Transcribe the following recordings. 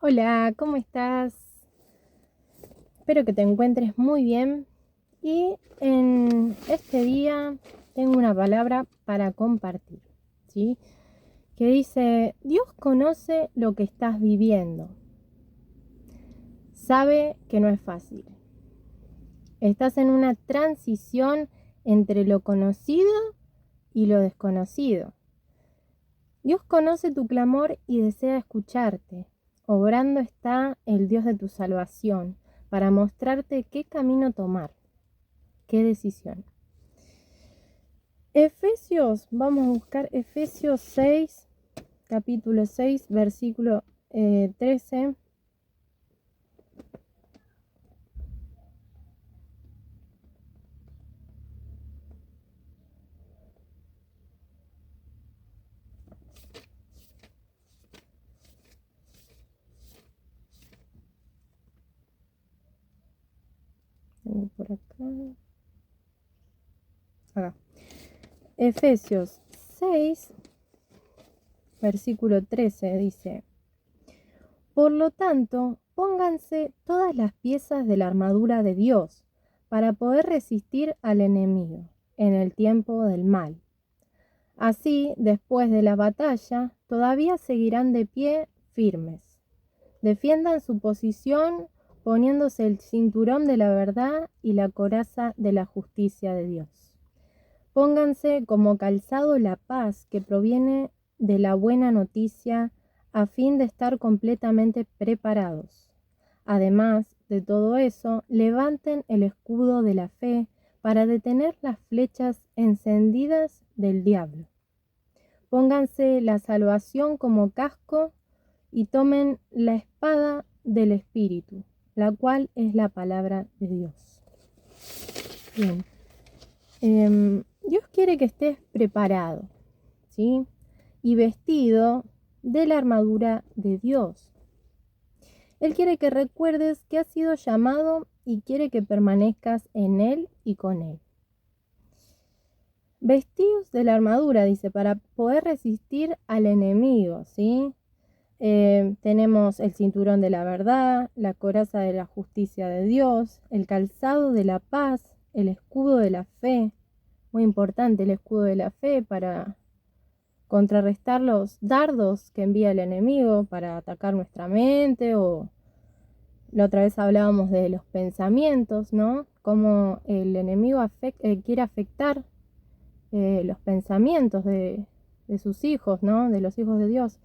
Hola, ¿cómo estás? Espero que te encuentres muy bien. Y en este día tengo una palabra para compartir, ¿sí? Que dice: Dios conoce lo que estás viviendo. Sabe que no es fácil. Estás en una transición entre lo conocido y lo desconocido. Dios conoce tu clamor y desea escucharte. Obrando está el Dios de tu salvación para mostrarte qué camino tomar, qué decisión. Vamos a buscar Efesios 6, capítulo 6, versículo 13. Tengo por acá. Efesios 6, versículo 13 dice: Por lo tanto, pónganse todas las piezas de la armadura de Dios para poder resistir al enemigo en el tiempo del mal. Así, después de la batalla, todavía seguirán de pie firmes. Defiendan su posición poniéndose el cinturón de la verdad y la coraza de la justicia de Dios. Pónganse como calzado la paz que proviene de la buena noticia, a fin de estar completamente preparados. Además de todo eso, levanten el escudo de la fe para detener las flechas encendidas del diablo. Pónganse la salvación como casco y tomen la espada del Espíritu, la cual es la palabra de Dios. Bien. Dios quiere que estés preparado, ¿sí? Y vestido de la armadura de Dios. Él quiere que recuerdes que has sido llamado y quiere que permanezcas en Él y con Él. Vestidos de la armadura, dice, para poder resistir al enemigo, ¿sí? Tenemos el cinturón de la verdad, la coraza de la justicia de Dios, el calzado de la paz, el escudo de la fe. Muy importante el escudo de la fe para contrarrestar los dardos que envía el enemigo para atacar nuestra mente. O la otra vez hablábamos de los pensamientos, ¿no? Cómo el enemigo quiere afectar los pensamientos de sus hijos, ¿no? De los hijos de Dios,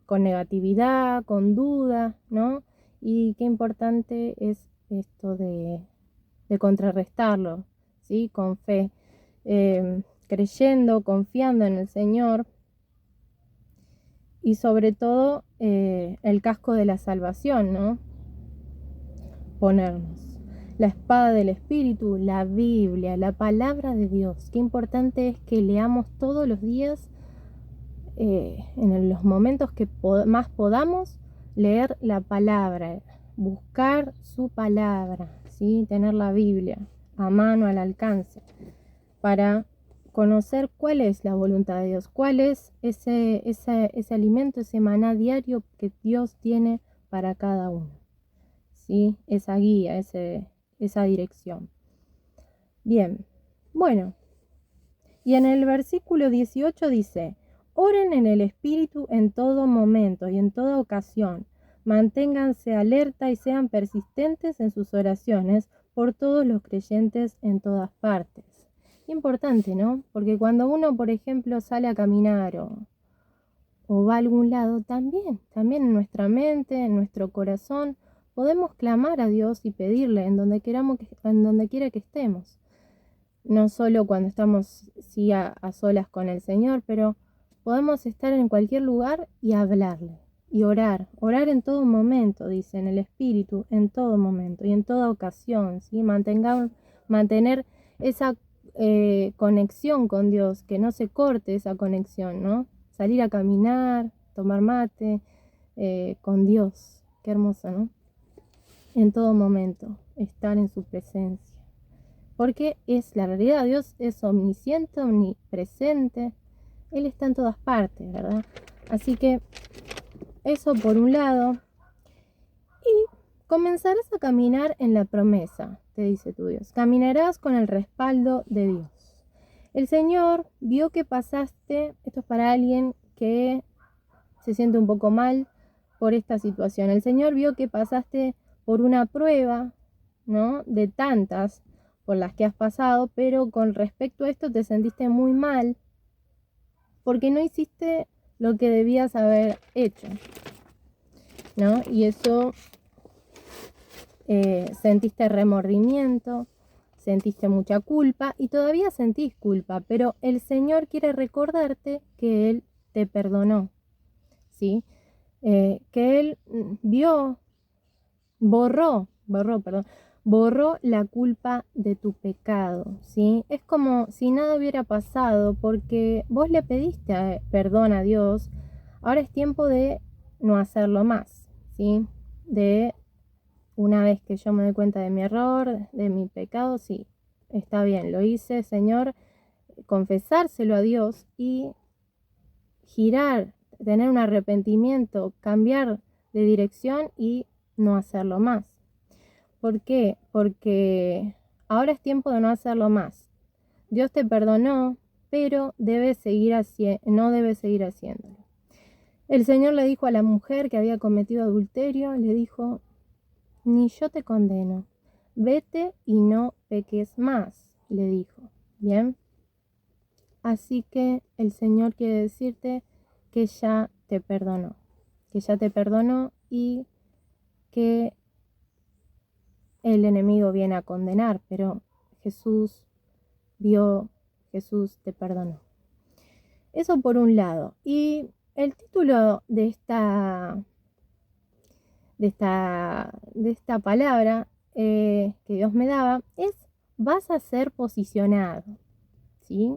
con negatividad, con duda, ¿no? Y qué importante es esto de contrarrestarlo, ¿sí? Con fe, creyendo, confiando en el Señor, y sobre todo el casco de la salvación, ¿no? Ponernos la espada del Espíritu, la Biblia, la palabra de Dios. Qué importante es que leamos todos los días, en los momentos que más podamos, leer la palabra, buscar su palabra, ¿sí? Tener la Biblia a mano, al alcance, para conocer cuál es la voluntad de Dios, cuál es ese alimento, ese maná diario que Dios tiene para cada uno, ¿sí? Esa guía, esa dirección. Bien, bueno, y en el versículo 18 dice: Oren en el Espíritu en todo momento y en toda ocasión. Manténganse alerta y sean persistentes en sus oraciones por todos los creyentes en todas partes. Importante, ¿no? Porque cuando uno, por ejemplo, sale a caminar o va a algún lado, también en nuestra mente, en nuestro corazón, podemos clamar a Dios y pedirle en donde quiera que estemos. No solo cuando estamos a solas con el Señor, pero podemos estar en cualquier lugar y hablarle y orar en todo momento, dice, en el Espíritu, en todo momento y en toda ocasión, ¿sí? Mantener esa conexión con Dios, que no se corte esa conexión, ¿no? Salir a caminar, tomar mate, con Dios, qué hermoso, ¿no? En todo momento, estar en su presencia. Porque es la realidad, Dios es omnisciente, omnipresente, Él está en todas partes, ¿verdad? Así que eso por un lado. Y comenzarás a caminar en la promesa, te dice tu Dios. Caminarás con el respaldo de Dios. El Señor vio que pasaste, esto es para alguien que se siente un poco mal por esta situación. El Señor vio que pasaste por una prueba, ¿no? De tantas por las que has pasado, pero con respecto a esto te sentiste muy mal porque no hiciste lo que debías haber hecho, ¿no? Y eso sentiste remordimiento, sentiste mucha culpa y todavía sentís culpa, pero el Señor quiere recordarte que Él te perdonó, ¿sí? Que Él borró la culpa de tu pecado, ¿sí? Es como si nada hubiera pasado porque vos le pediste perdón a Dios. Ahora es tiempo de no hacerlo más, ¿sí? De una vez que yo me doy cuenta de mi error, de mi pecado, sí, está bien, lo hice, Señor, confesárselo a Dios y girar, tener un arrepentimiento, cambiar de dirección y no hacerlo más. ¿Por qué? Porque ahora es tiempo de no hacerlo más. Dios te perdonó, pero no debes seguir haciéndolo. El Señor le dijo a la mujer que había cometido adulterio, le dijo: ni yo te condeno, vete y no peques más, le dijo. Bien, así que el Señor quiere decirte que ya te perdonó, y que el enemigo viene a condenar, pero Jesús Jesús te perdonó. Eso por un lado. Y el título de esta palabra que Dios me daba es: vas a ser posicionado, ¿sí?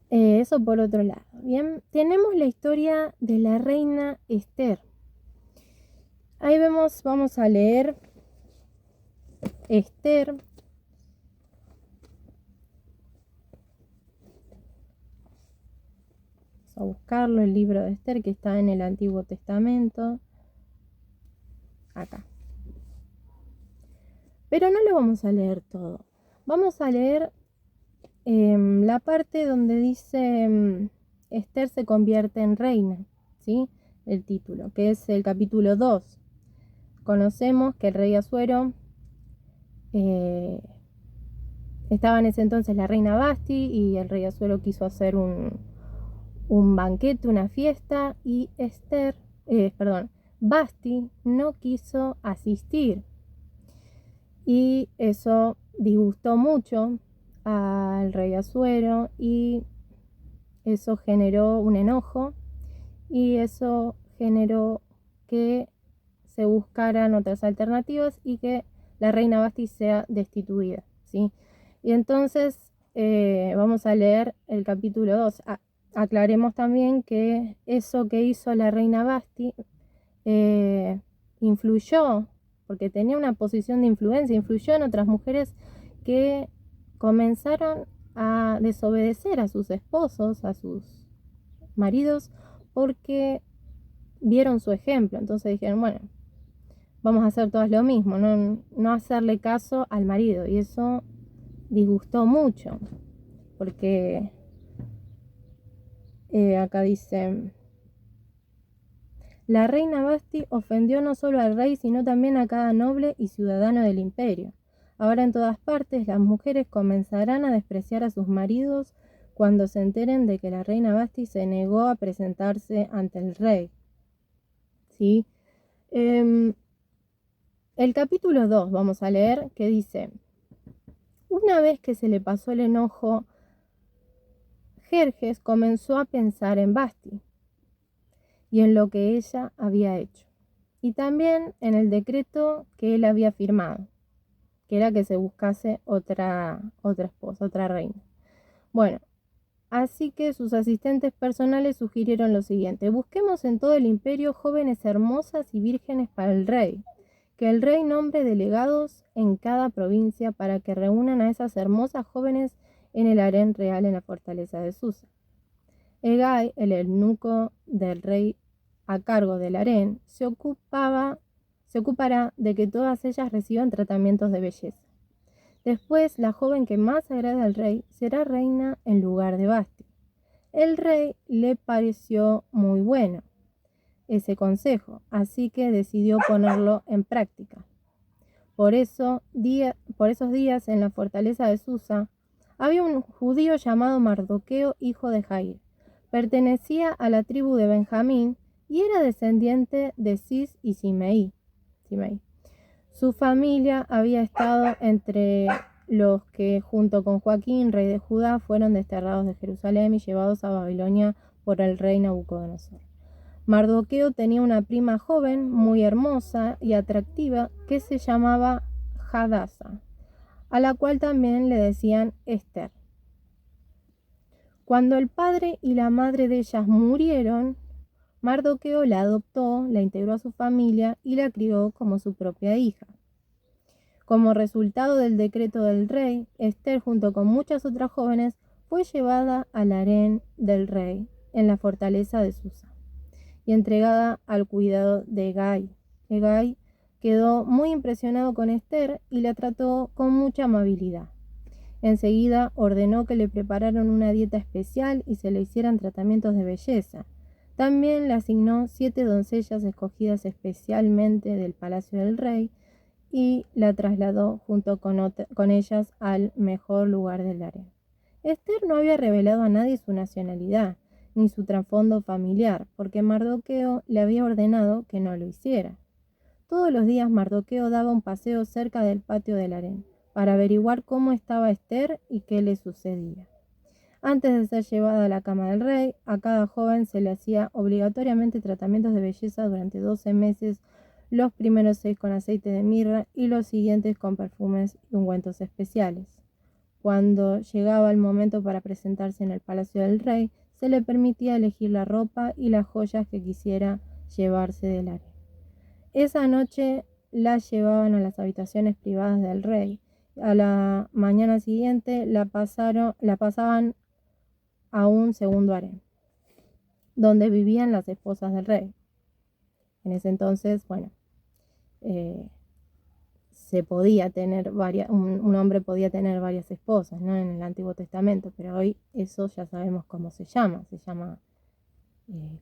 Eso por otro lado. Bien, tenemos la historia de la reina Esther. Ahí vamos a leer Esther. Vamos a buscarlo, el libro de Esther, que está en el Antiguo Testamento. Acá. Pero no lo vamos a leer todo. Vamos a leer la parte donde dice Esther se convierte en reina, ¿sí? El título, que es el capítulo 2. Conocemos que el rey Asuero estaba en ese entonces la reina Basti, y el rey Asuero quiso hacer un banquete, una fiesta, y Basti no quiso asistir. Y eso disgustó mucho al rey Asuero y eso generó un enojo, y eso generó que se buscaran otras alternativas y que la reina Basti sea destituida, ¿sí? Y entonces vamos a leer el capítulo 2. Aclaremos también que eso que hizo la reina Basti influyó, porque tenía una posición de influencia, influyó en otras mujeres que comenzaron a desobedecer a sus esposos, a sus maridos, porque vieron su ejemplo. Entonces dijeron, bueno, vamos a hacer todas lo mismo, no hacerle caso al marido. Y eso disgustó mucho, porque acá dice: la reina Basti ofendió no solo al rey, sino también a cada noble y ciudadano del imperio. Ahora en todas partes las mujeres comenzarán a despreciar a sus maridos cuando se enteren de que la reina Basti se negó a presentarse ante el rey. ¿Sí? El capítulo 2 vamos a leer, que dice: una vez que se le pasó el enojo, Jerjes comenzó a pensar en Basti y en lo que ella había hecho, y también en el decreto que él había firmado, que era que se buscase otra esposa, otra reina. Bueno, así que sus asistentes personales sugirieron lo siguiente: busquemos en todo el imperio jóvenes hermosas y vírgenes para el rey, que el rey nombre delegados en cada provincia para que reúnan a esas hermosas jóvenes en el harén real en la fortaleza de Susa. Hegai, el eunuco del rey a cargo del harén, se ocupará de que todas ellas reciban tratamientos de belleza. Después, la joven que más agrade al rey será reina en lugar de Basti. El rey le pareció muy bueno ese consejo, así que decidió ponerlo en práctica. Por esos días, en la fortaleza de Susa, había un judío llamado Mardoqueo, hijo de Jair. Pertenecía a la tribu de Benjamín y era descendiente de Cis y Simei. Su familia había estado entre los que, junto con Joaquín, rey de Judá, fueron desterrados de Jerusalén y llevados a Babilonia por el rey Nabucodonosor. Mardoqueo tenía una prima joven, muy hermosa y atractiva, que se llamaba Hadasa, a la cual también le decían Esther. Cuando el padre y la madre de ellas murieron, Mardoqueo la adoptó, la integró a su familia y la crió como su propia hija. Como resultado del decreto del rey, Esther, junto con muchas otras jóvenes, fue llevada al harén del rey en la fortaleza de Susa y entregada al cuidado de Hegai. Hegai quedó muy impresionado con Esther y la trató con mucha amabilidad. Enseguida ordenó que le prepararan una dieta especial y se le hicieran tratamientos de belleza. También le asignó 7 doncellas escogidas especialmente del palacio del rey y la trasladó junto con ellas al mejor lugar del harén. Esther no había revelado a nadie su nacionalidad ni su trasfondo familiar, porque Mardoqueo le había ordenado que no lo hiciera. Todos los días Mardoqueo daba un paseo cerca del patio del harén para averiguar cómo estaba Esther y qué le sucedía. Antes de ser llevada a la cama del rey, a cada joven se le hacía obligatoriamente tratamientos de belleza durante 12 meses, los primeros 6 con aceite de mirra y los siguientes con perfumes y ungüentos especiales. Cuando llegaba el momento para presentarse en el palacio del rey, se le permitía elegir la ropa y las joyas que quisiera llevarse del harén. Esa noche la llevaban a las habitaciones privadas del rey. A la mañana siguiente la pasaban a un segundo harén, donde vivían las esposas del rey. En ese entonces, se podía tener un hombre podía tener varias esposas, ¿no? En el Antiguo Testamento, pero hoy eso ya sabemos cómo se llama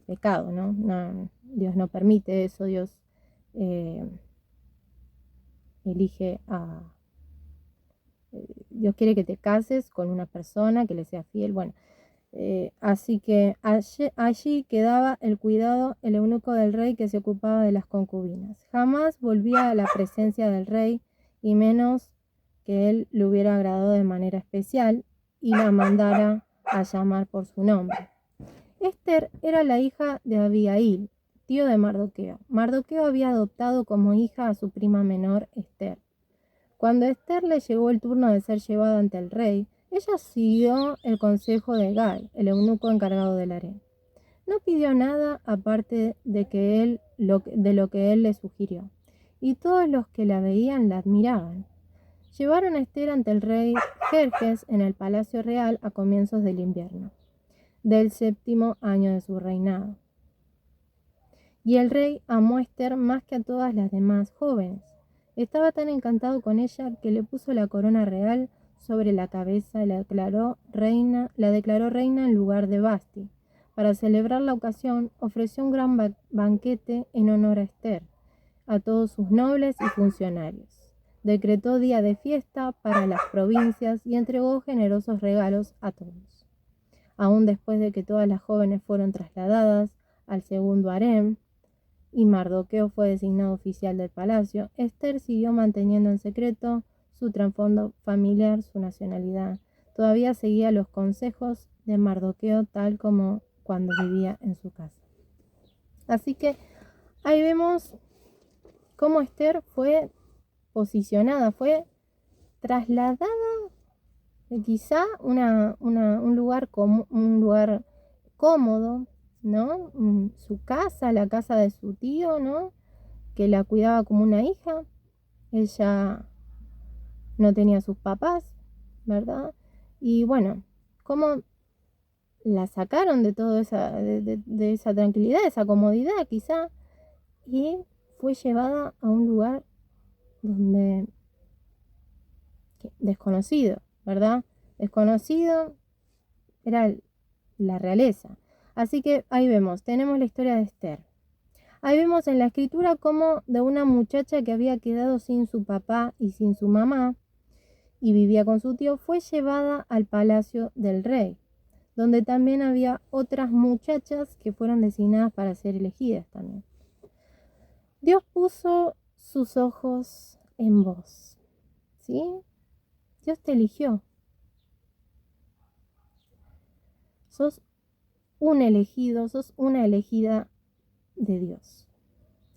pecado, ¿no? Dios no permite eso, Dios elige Dios quiere que te cases con una persona que le sea fiel, así que allí quedaba el cuidado, el eunuco del rey que se ocupaba de las concubinas. Jamás volvía a la presencia del rey, y menos que él le hubiera agradado de manera especial y la mandara a llamar por su nombre. Esther era la hija de Abihail, tío de Mardoqueo. Mardoqueo había adoptado como hija a su prima menor, Esther. Cuando a Esther le llegó el turno de ser llevada ante el rey, ella siguió el consejo de Hegai, el eunuco encargado del harén. No pidió nada aparte de lo que él le sugirió, y todos los que la veían la admiraban. Llevaron a Esther ante el rey Jerjes en el palacio real a comienzos del invierno, del 7º año de su reinado. Y el rey amó a Esther más que a todas las demás jóvenes. Estaba tan encantado con ella que le puso la corona real sobre la cabeza y la declaró reina en lugar de Basti. Para celebrar la ocasión, ofreció un gran banquete en honor a Esther, a todos sus nobles y funcionarios. Decretó día de fiesta para las provincias y entregó generosos regalos a todos. Aún después de que todas las jóvenes fueron trasladadas al segundo harén y Mardoqueo fue designado oficial del palacio, Esther siguió manteniendo en secreto su trasfondo familiar, su nacionalidad. Todavía seguía los consejos de Mardoqueo tal como cuando vivía en su casa. Así que ahí vemos cómo Esther fue posicionada, fue trasladada quizá un lugar cómodo, ¿no? Su casa, la casa de su tío, ¿no? Que la cuidaba como una hija. Ella no tenía sus papás, ¿verdad? Y bueno, como la sacaron de toda de esa tranquilidad, de esa comodidad quizá, y fue llevada a un lugar donde desconocido, ¿verdad? Desconocido era la realeza. Así que ahí vemos, tenemos la historia de Esther. Ahí vemos en la escritura cómo de una muchacha que había quedado sin su papá y sin su mamá y vivía con su tío, fue llevada al palacio del rey, donde también había otras muchachas que fueron designadas para ser elegidas también. Dios puso sus ojos en vos, ¿sí? Dios te eligió. Sos un elegido, sos una elegida de Dios.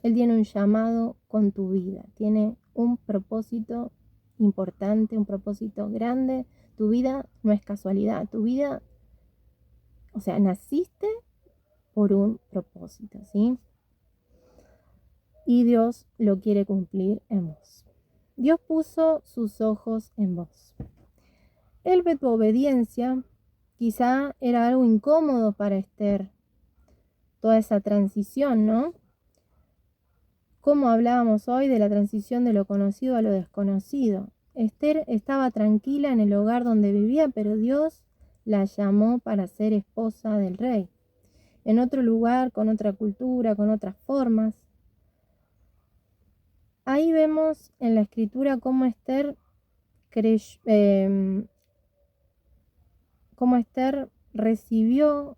Él tiene un llamado con tu vida, tiene un propósito importante, un propósito grande. Tu vida no es casualidad, tu vida, o sea, naciste por un propósito, ¿sí? Y Dios lo quiere cumplir en vos. Dios puso sus ojos en vos. Él ve tu obediencia, quizá era algo incómodo para Esther, toda esa transición, ¿no? Como hablábamos hoy de la transición de lo conocido a lo desconocido. Esther estaba tranquila en el hogar donde vivía, pero Dios la llamó para ser esposa del rey. En otro lugar, con otra cultura, con otras formas. Ahí vemos en la escritura cómo Esther recibió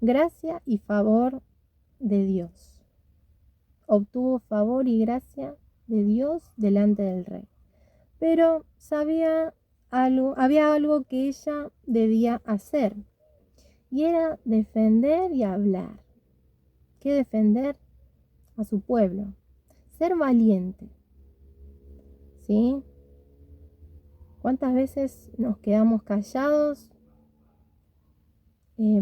gracia y favor de Dios. Obtuvo favor y gracia de Dios delante del rey. Pero había algo que ella debía hacer, y era defender y hablar. ¿Qué defender? A su pueblo. Ser valiente. ¿Sí? ¿Cuántas veces nos quedamos callados?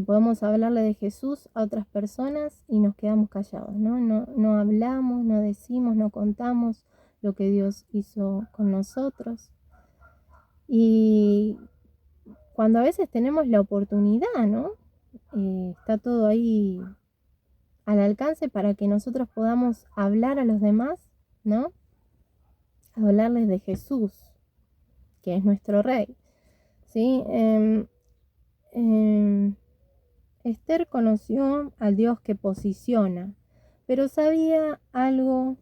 Podemos hablarle de Jesús a otras personas y nos quedamos callados, ¿no? No hablamos, no decimos, no contamos lo que Dios hizo con nosotros. Y cuando a veces tenemos la oportunidad, ¿no? Está todo ahí al alcance para que nosotros podamos hablar a los demás, ¿no? Hablarles de Jesús, que es nuestro Rey, ¿sí? Esther conoció al Dios que posiciona, pero había algo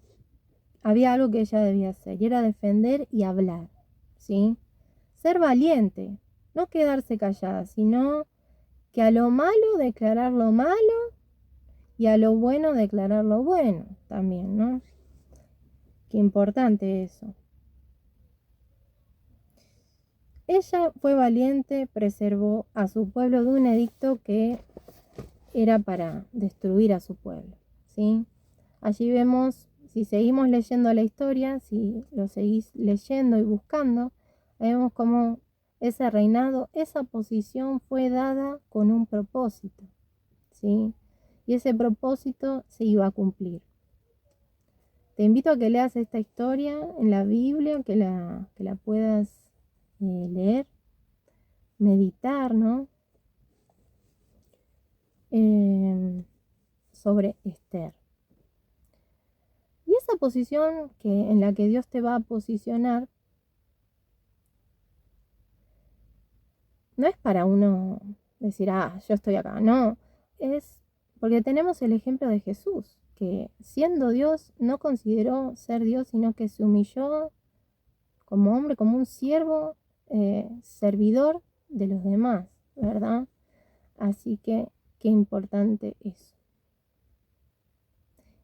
que ella debía hacer, y era defender y hablar, ¿sí? Ser valiente, no quedarse callada, sino que a lo malo declarar lo malo y a lo bueno declarar lo bueno también, ¿no? Qué importante eso. Ella fue valiente, preservó a su pueblo de un edicto que era para destruir a su pueblo, ¿sí? Allí vemos, si seguimos leyendo la historia, si lo seguís leyendo y buscando, vemos cómo ese reinado, esa posición fue dada con un propósito, ¿sí? Y ese propósito se iba a cumplir. Te invito a que leas esta historia en la Biblia, que la puedas leer, meditar, ¿no? Sobre Esther. Y esa posición en la que Dios te va a posicionar no es para uno decir, yo estoy acá. No, es porque tenemos el ejemplo de Jesús, que siendo Dios no consideró ser Dios, sino que se humilló como hombre, como un siervo, servidor de los demás, ¿verdad? Así que qué importante eso.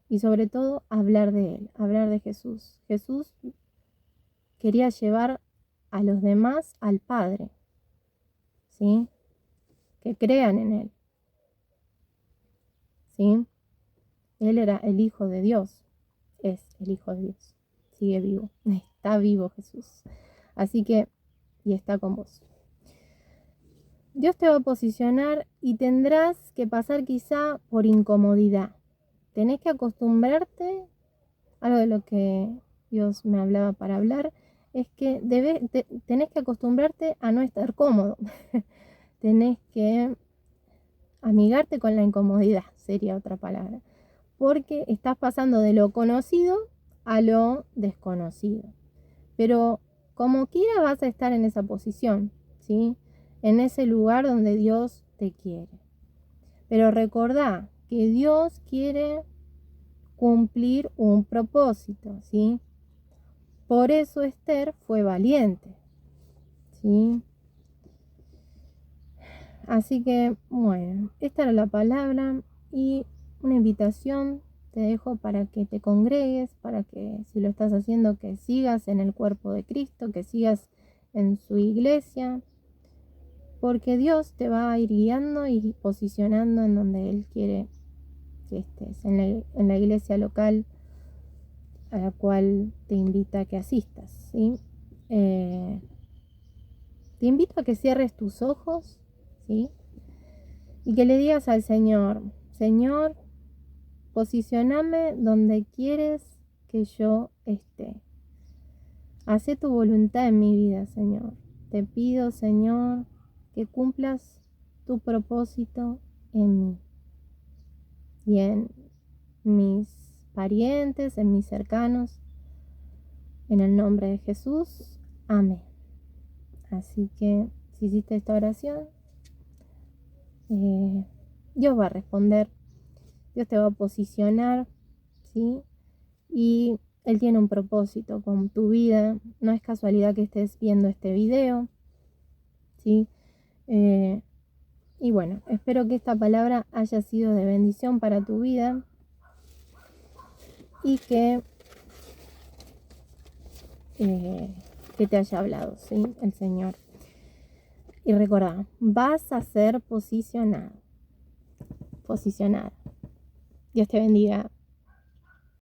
Y sobre todo hablar de Él, hablar de Jesús. Jesús quería llevar a los demás al Padre, ¿sí? Que crean en Él, ¿sí? Él era el Hijo de Dios, es el Hijo de Dios, sigue vivo, está vivo Jesús. Así que, y está con vos. Dios te va a posicionar y tendrás que pasar quizá por incomodidad. Tenés que acostumbrarte, algo de lo que Dios me hablaba para hablar, es que tenés que acostumbrarte a no estar cómodo. tenés que amigarte con la incomodidad, sería otra palabra, porque estás pasando de lo conocido a lo desconocido. Pero como quiera vas a estar en esa posición, ¿sí? En ese lugar donde Dios te quiere. Pero recordá que Dios quiere cumplir un propósito, ¿sí? Por eso Esther fue valiente, ¿sí? Así que, bueno, esta era la palabra y una invitación te dejo para que te congregues, para que si lo estás haciendo, que sigas en el cuerpo de Cristo, que sigas en su iglesia, porque Dios te va a ir guiando y posicionando en donde Él quiere que estés, en la iglesia local a la cual te invita a que asistas, ¿sí? Te invito a que cierres tus ojos, ¿sí? Y que le digas al Señor, Señor, posicioname donde quieres que yo esté. Hacé tu voluntad en mi vida, Señor. Te pido, Señor, que cumplas tu propósito en mí y en mis parientes, en mis cercanos. En el nombre de Jesús. Amén. Así que si hiciste esta oración, Dios va a responder. Dios te va a posicionar, ¿sí? Y Él tiene un propósito con tu vida. No es casualidad que estés viendo este video, ¿sí? Y bueno, espero que esta palabra haya sido de bendición para tu vida y que te haya hablado, ¿sí? El Señor. Y recordá, vas a ser posicionado, posicionada. Dios te bendiga.